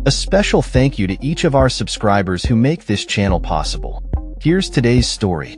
A special thank you to each of our subscribers who make this channel possible. Here's today's story.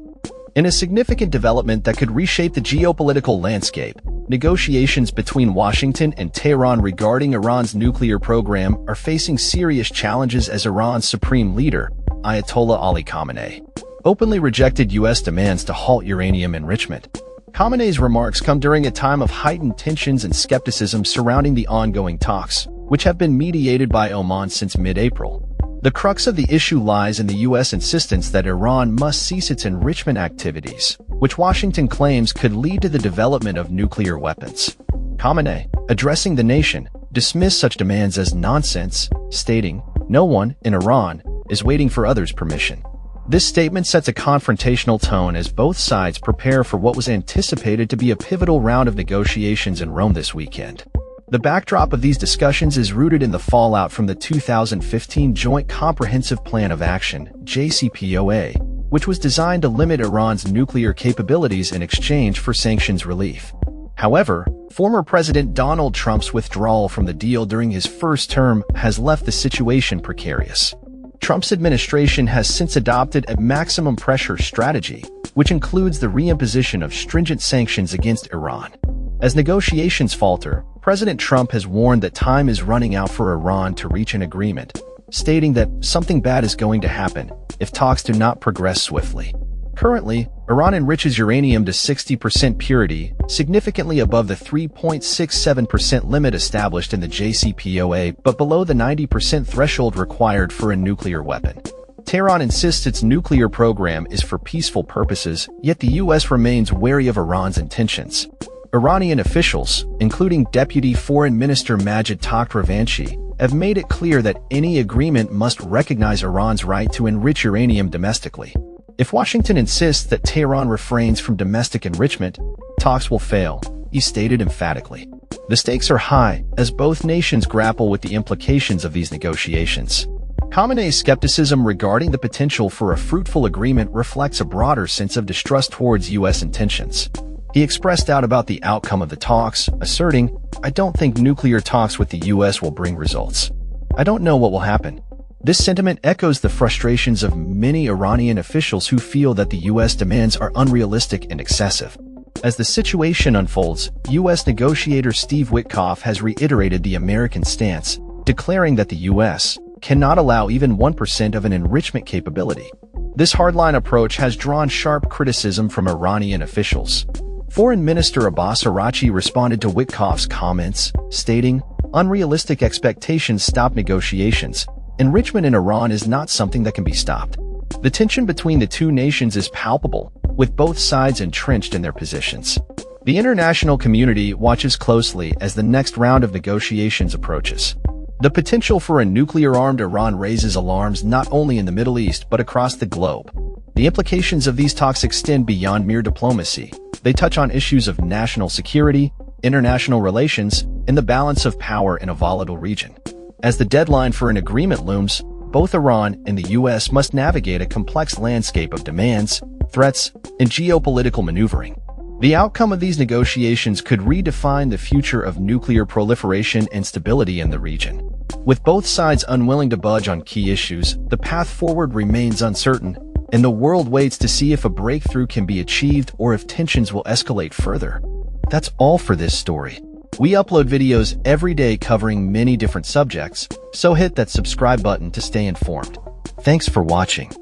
In a significant development that could reshape the geopolitical landscape, negotiations between Washington and Tehran regarding Iran's nuclear program are facing serious challenges as Iran's supreme leader, Ayatollah Ali Khamenei, openly rejected U.S. demands to halt uranium enrichment. Khamenei's remarks come during a time of heightened tensions and skepticism surrounding the ongoing talks, which have been mediated by Oman since mid-April. The crux of the issue lies in the U.S. insistence that Iran must cease its enrichment activities, which Washington claims could lead to the development of nuclear weapons. Khamenei, addressing the nation, dismissed such demands as nonsense, stating, "No one, in Iran, is waiting for others' permission." This statement sets a confrontational tone as both sides prepare for what was anticipated to be a pivotal round of negotiations in Rome this weekend. The backdrop of these discussions is rooted in the fallout from the 2015 Joint Comprehensive Plan of Action, JCPOA, which was designed to limit Iran's nuclear capabilities in exchange for sanctions relief. However, former President Donald Trump's withdrawal from the deal during his first term has left the situation precarious. Trump's administration has since adopted a maximum pressure strategy, which includes the reimposition of stringent sanctions against Iran. As negotiations falter, President Trump has warned that time is running out for Iran to reach an agreement, stating that something bad is going to happen if talks do not progress swiftly. Currently, Iran enriches uranium to 60% purity, significantly above the 3.67% limit established in the JCPOA but below the 90% threshold required for a nuclear weapon. Tehran insists its nuclear program is for peaceful purposes, yet the U.S. remains wary of Iran's intentions. Iranian officials, including Deputy Foreign Minister Majid Takhtravanchi, have made it clear that any agreement must recognize Iran's right to enrich uranium domestically. If Washington insists that Tehran refrains from domestic enrichment, talks will fail, he stated emphatically. The stakes are high, as both nations grapple with the implications of these negotiations. Khamenei's skepticism regarding the potential for a fruitful agreement reflects a broader sense of distrust towards U.S. intentions. He expressed doubt about the outcome of the talks, asserting, "I don't think nuclear talks with the U.S. will bring results. I don't know what will happen." This sentiment echoes the frustrations of many Iranian officials who feel that the U.S. demands are unrealistic and excessive. As the situation unfolds, U.S. negotiator Steve Witkoff has reiterated the American stance, declaring that the U.S. cannot allow even 1% of an enrichment capability. This hardline approach has drawn sharp criticism from Iranian officials. Foreign Minister Abbas Araghchi responded to Witkoff's comments, stating, "Unrealistic expectations stop negotiations. Enrichment in Iran is not something that can be stopped." The tension between the two nations is palpable, with both sides entrenched in their positions. The international community watches closely as the next round of negotiations approaches. The potential for a nuclear-armed Iran raises alarms not only in the Middle East but across the globe. The implications of these talks extend beyond mere diplomacy. They touch on issues of national security, international relations, and the balance of power in a volatile region. As the deadline for an agreement looms, both Iran and the U.S. must navigate a complex landscape of demands, threats, and geopolitical maneuvering. The outcome of these negotiations could redefine the future of nuclear proliferation and stability in the region. With both sides unwilling to budge on key issues, the path forward remains uncertain, and the world waits to see if a breakthrough can be achieved or if tensions will escalate further. That's all for this story. We upload videos every day covering many different subjects, so hit that subscribe button to stay informed. Thanks for watching.